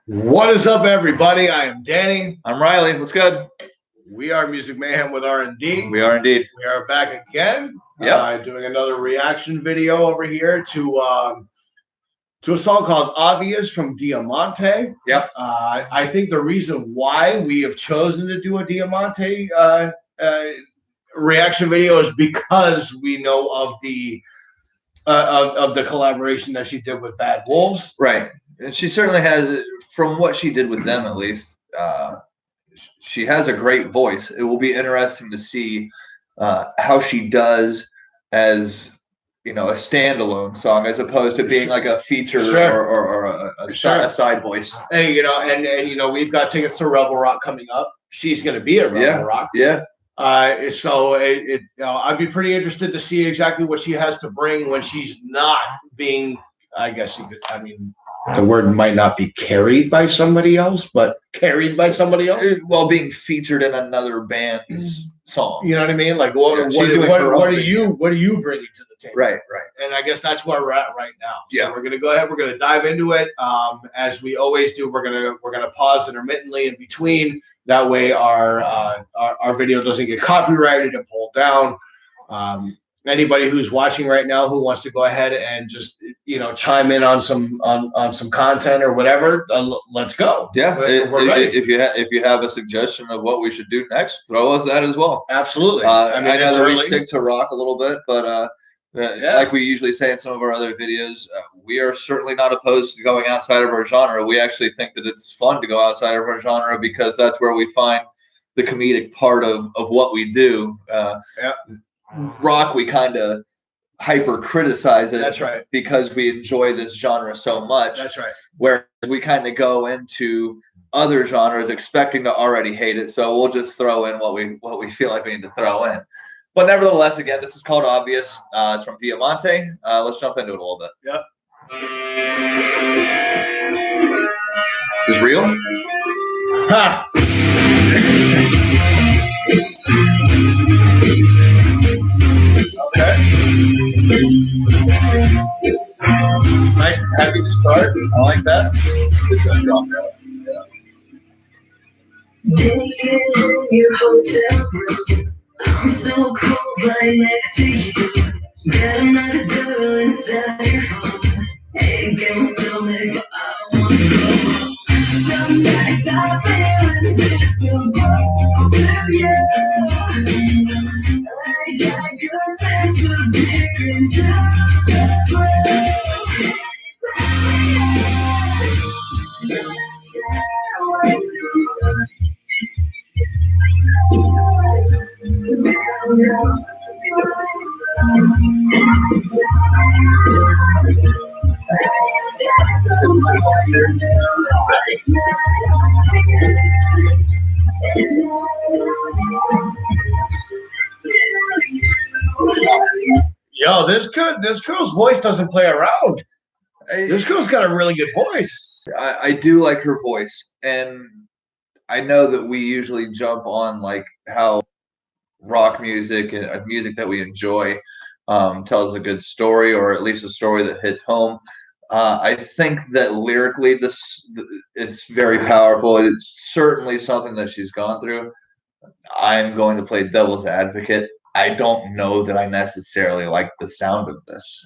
What is up, everybody? I am Danny. I'm Riley. What's good? We are Music Mayhem with R&D. We are indeed. We are back again. Yep. Doing another reaction video over here to a song called "Obvious" from Diamante. Yep. I think the reason why we have chosen to do a Diamante reaction video is because we know of the collaboration that she did with Bad Wolves. Right. And she certainly has, from what she did with them at least, she has a great voice. It will be interesting to see how she does as, a standalone song as opposed to being like a feature or a side voice. Hey, and we've got tickets to Rebel Rock coming up. She's going to be at Rebel Rock. Yeah. So I'd be pretty interested to see exactly what she has to bring when she's not being, I guess the word might not be carried by somebody else, but carried by somebody else. Well, being featured in another band's song. You know what I mean? Like, what are you bringing to the table? Right. And I guess that's where we're at right now. So yeah. We're gonna go ahead. We're gonna dive into it. As we always do, we're gonna pause intermittently in between. That way, our video doesn't get copyrighted and pulled down. Anybody who's watching right now who wants to go ahead and just chime in on some content or whatever, let's go. Yeah, if you have a suggestion of what we should do next, throw us that as well. Absolutely. I know that we stick to rock a little bit, but like we usually say in some of our other videos, we are certainly not opposed to going outside of our genre. We actually think that it's fun to go outside of our genre because that's where we find the comedic part of what we do. Rock, we kind of hyper criticize it. That's right. Because we enjoy this genre so much. That's right. Whereas we kind of go into other genres expecting to already hate it, so we'll just throw in what we feel like we need to throw in. But nevertheless, again, this is called Obvious. It's from Diamante. Let's jump into it a little bit. Yep. Is this real? Ha! Okay. Nice and happy to start. I like that. It's gonna drop down. In your hotel room, I'm so cold right next to you. Got another girl inside your phone. Ain't got my stomach, but I don't wanna go. Some nights I feel invisible to you. I got good sense of different Yo, this girl's voice doesn't play around. This girl's got a really good voice. I do like her voice, and I know that we usually jump on like how rock music and music that we enjoy tells a good story, or at least a story that hits home. I think that lyrically, it's very powerful. It's certainly something that she's gone through. I'm going to play devil's advocate. I don't know that I necessarily like the sound of this.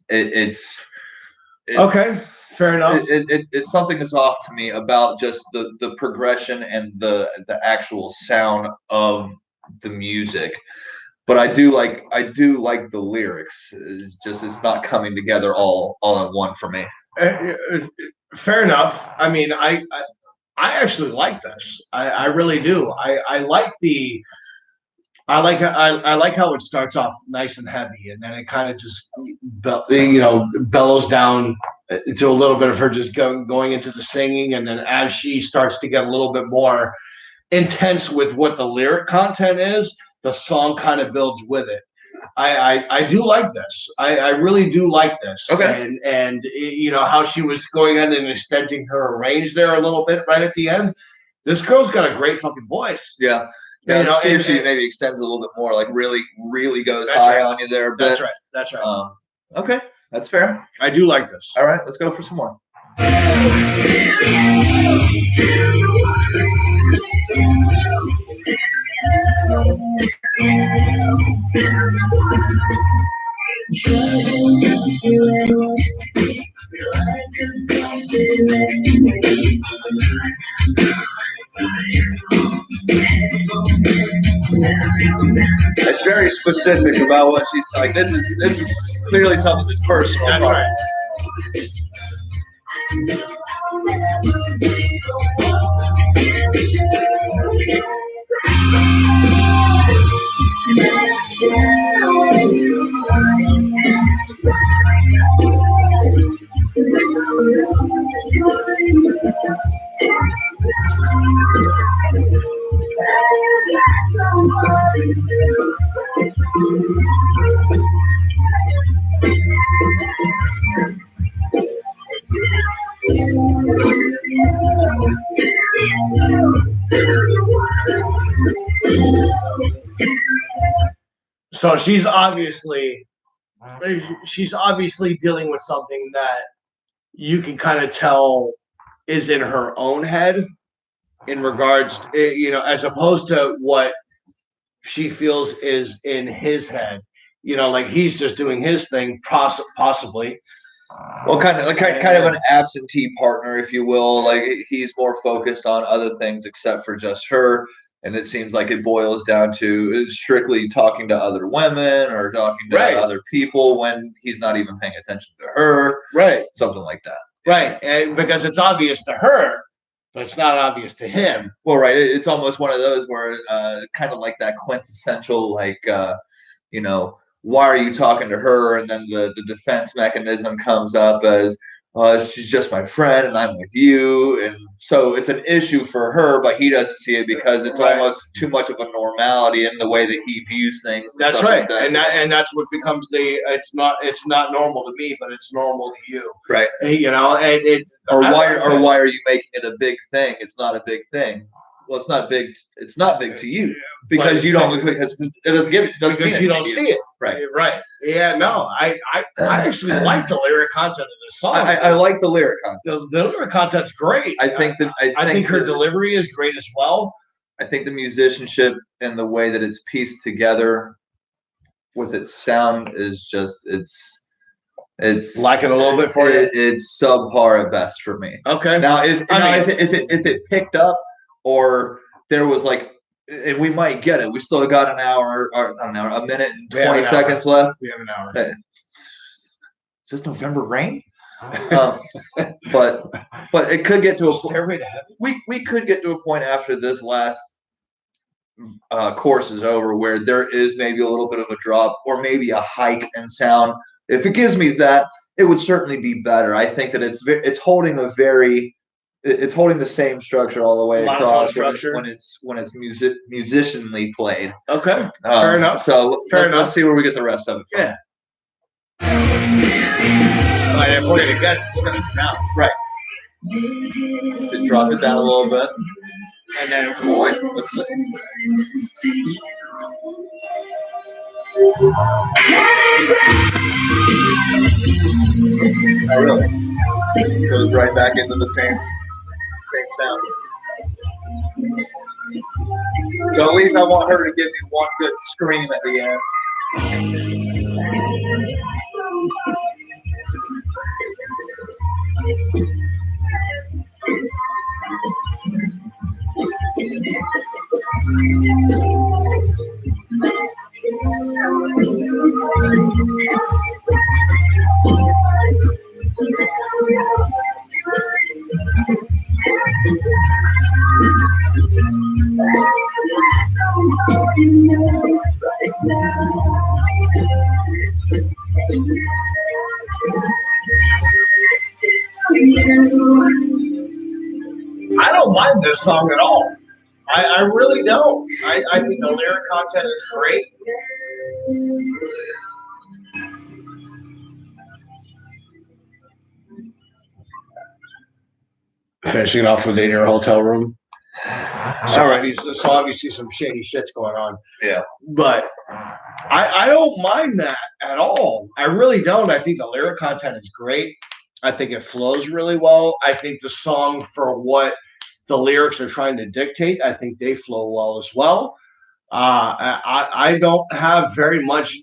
It's okay, fair enough. It's something that's off to me about just the progression and the actual sound of the music. But I do like the lyrics. It's not coming together all in one for me. Fair enough. I mean, I actually like this. I really do. I like how it starts off nice and heavy, and then it kind of just bellows down to a little bit of her just going into the singing, and then as she starts to get a little bit more intense with what the lyric content is, the song kind of builds with it. I do like this. I really do like this. Okay. And how she was going in and extending her range there a little bit right at the end. This girl's got a great fucking voice. Yeah. Yeah, see if she maybe extends a little bit more, like really goes high on you there. That's right. That's right. Okay, that's fair. I do like this. All right, let's go for some more. It's very specific about what she's like. This is clearly something that's personal. That's right. So she's obviously dealing with something that you can kind of tell is in her own head in regards, as opposed to what she feels is in his head. Like he's just doing his thing, possibly. Well, kind of an absentee partner, if you will. Like he's more focused on other things except for just her. And it seems like it boils down to strictly talking to other women or talking to other people when he's not even paying attention to her. Right. Something like that. Right. And because it's obvious to her, but it's not obvious to him. Well, right. It's almost one of those where kind of like that quintessential, like, why are you talking to her? And then the defense mechanism comes up as, she's just my friend and I'm with you. And so it's an issue for her, but he doesn't see it because it's almost too much of a normality in the way that he views things. That's right. Like that. And that's what becomes it's not normal to me, but it's normal to you. Right. Or why are you making it a big thing? It's not a big thing. Well, it's not big. It's not big to you because you don't because it doesn't give it doesn't because you don't see it. Right. Right. Yeah. No. I actually like the lyric content of this song. I like the lyric content. The lyric content's great. I think her delivery is great as well. I think the musicianship and the way that it's pieced together with its sound is just it's lacking a little bit for you. It's subpar at best for me. Okay. Now if it picked up. Or there was and we might get it. We still got an hour, or not an hour, a minute and 20 seconds left. We have an hour. Is this November rain? But it could get to a point. We could get to a point after this last course is over where there is maybe a little bit of a drop or maybe a hike in sound. If it gives me that, it would certainly be better. I think that it's holding it's holding the same structure all the way across when it's musicianly played. Okay, fair enough. So let's see where we get the rest of it from. Yeah. If we're gonna get it, it's gonna be now. Right. So drop it down a little bit, and then let's see. Oh, really? It goes right back into the same sound. So at least I want her to give me one good scream at the end. I don't mind this song at all. I really don't. I think the lyric content is great. Finishing off with In Your Hotel Room. So obviously some shady shit's going on. Yeah. But I don't mind that at all. I really don't. I think the lyric content is great. I think it flows really well. I think the song, for what the lyrics are trying to dictate, I think they flow well as well. I don't have very much.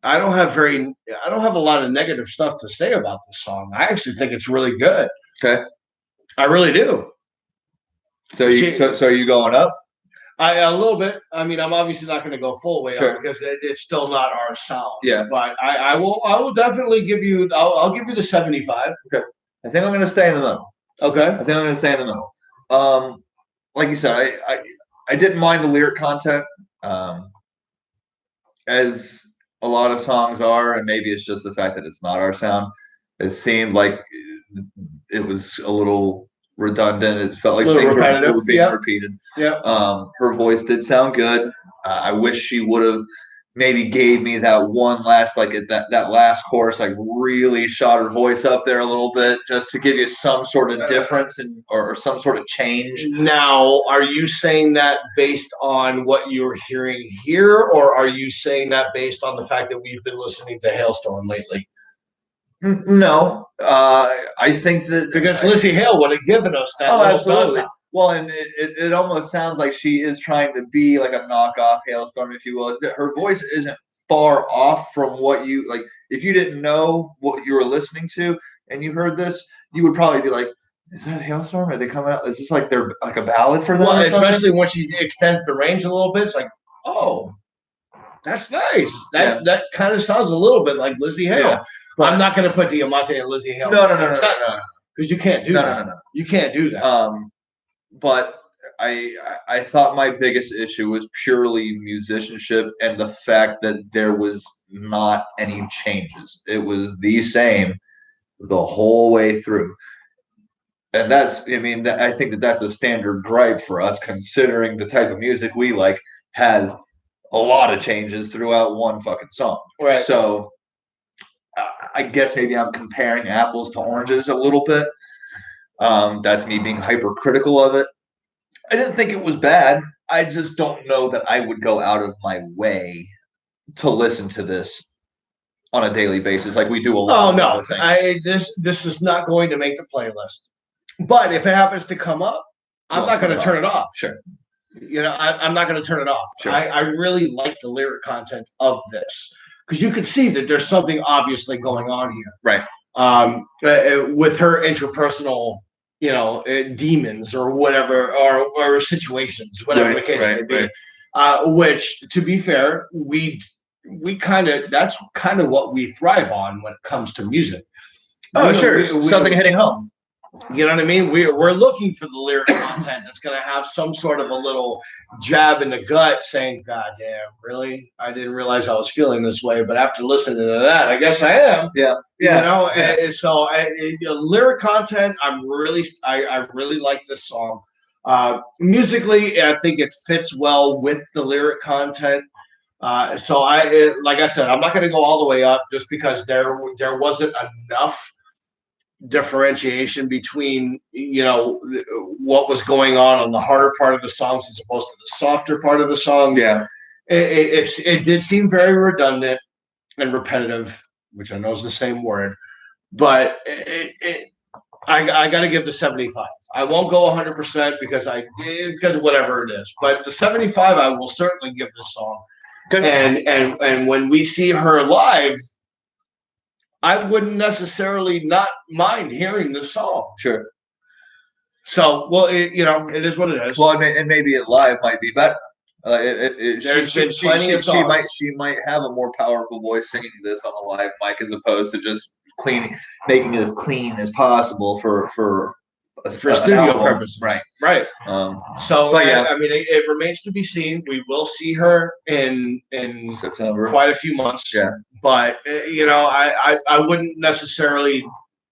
I don't have very. I don't have a lot of negative stuff to say about the song. I actually think it's really good. Okay. I really do. So are you going up? A little bit. I mean, I'm obviously not going to go full way Sure. up because it's still not our sound. Yeah. But I will definitely give you. I'll give you the 75. Okay. I think I'm going to stay in the middle. Okay. I think I'm going to stay in the middle. Like you said, I didn't mind the lyric content, as a lot of songs are, and maybe it's just the fact that it's not our sound. It seemed like it was a little redundant. It felt like things were being repeated. Yeah. Her voice did sound good. I wish she would have maybe gave me that one last, like that last chorus, like really shot her voice up there a little bit, just to give you some sort of difference or some sort of change. Now, are you saying that based on what you're hearing here, or are you saying that based on the fact that we've been listening to Hailstorm lately? No, I think that because Lizzie Hale would have given us that. Oh, absolutely. Well, and it almost sounds like she is trying to be like a knockoff Hailstorm, if you will. Her voice isn't far off from what you like. If you didn't know what you were listening to and you heard this, you would probably be like, "Is that Hailstorm? Are they coming out? Is this like they're like a ballad for them?" Well, especially when she extends the range a little bit, it's like, oh, that's nice. That kind of sounds a little bit like Lizzie Hale. Yeah, but I'm not going to put Diamante and Lizzie Hale. No. Because you can't do that. No. You can't do that. But I thought my biggest issue was purely musicianship and the fact that there was not any changes. It was the same the whole way through. And I think that's a standard gripe for us, considering the type of music we like has a lot of changes throughout one fucking song. Right. So I guess maybe I'm comparing apples to oranges a little bit. That's me being hypercritical of it. I didn't think it was bad. I just don't know that I would go out of my way to listen to this on a daily basis like we do a lot of other things. This is not going to make the playlist. But if it happens to come up, I'm not going to turn it off. Sure. I'm not going to turn it off. Sure. I really like the lyric content of this because you can see that there's something obviously going on here. Right. With her interpersonal, demons or whatever, or situations, whatever the case may be. Right. Which, to be fair, that's kind of what we thrive on when it comes to music. Sure. Something hitting home. You know what I mean? We're looking for the lyric content that's going to have some sort of a little jab in the gut saying, God damn, really? I didn't realize I was feeling this way, but after listening to that, I guess I am. Yeah. And so lyric content, I really like this song. Musically, I think it fits well with the lyric content. So like I said, I'm not going to go all the way up just because there wasn't enough differentiation between what was going on the harder part of the songs as opposed to the softer part of the song. Yeah, it did seem very redundant and repetitive, which I know is the same word, but I got to give the 75. I won't go 100% because of whatever it is, but the 75 I will certainly give this song. Good. And when we see her live, I wouldn't necessarily not mind hearing this song. Sure. So, well, it is what it is. Well, and maybe it live might be better. There's been plenty of songs. She might have a more powerful voice singing this on a live mic as opposed to just making it as clean as possible for studio purposes. Right. But yeah, I mean, it remains to be seen. We will see her in September, quite a few months. Yeah. But I wouldn't necessarily,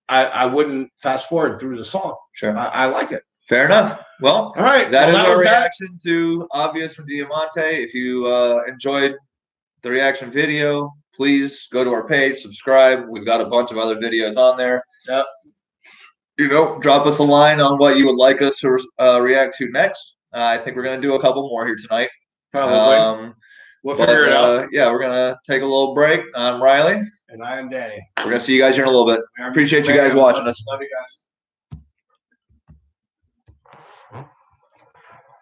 I wouldn't fast forward through the song. Sure. I like it. Fair enough. Well, all right. That is our reaction to Obvious from Diamante. If you enjoyed the reaction video, please go to our page, subscribe. We've got a bunch of other videos on there. Yep. Drop us a line on what you would like us to react to next. I think we're going to do a couple more here tonight. Probably. We'll figure it out. Yeah, we're going to take a little break. I'm Riley. And I am Danny. We're gonna see you guys here in a little bit. Appreciate you guys watching us. Love you guys.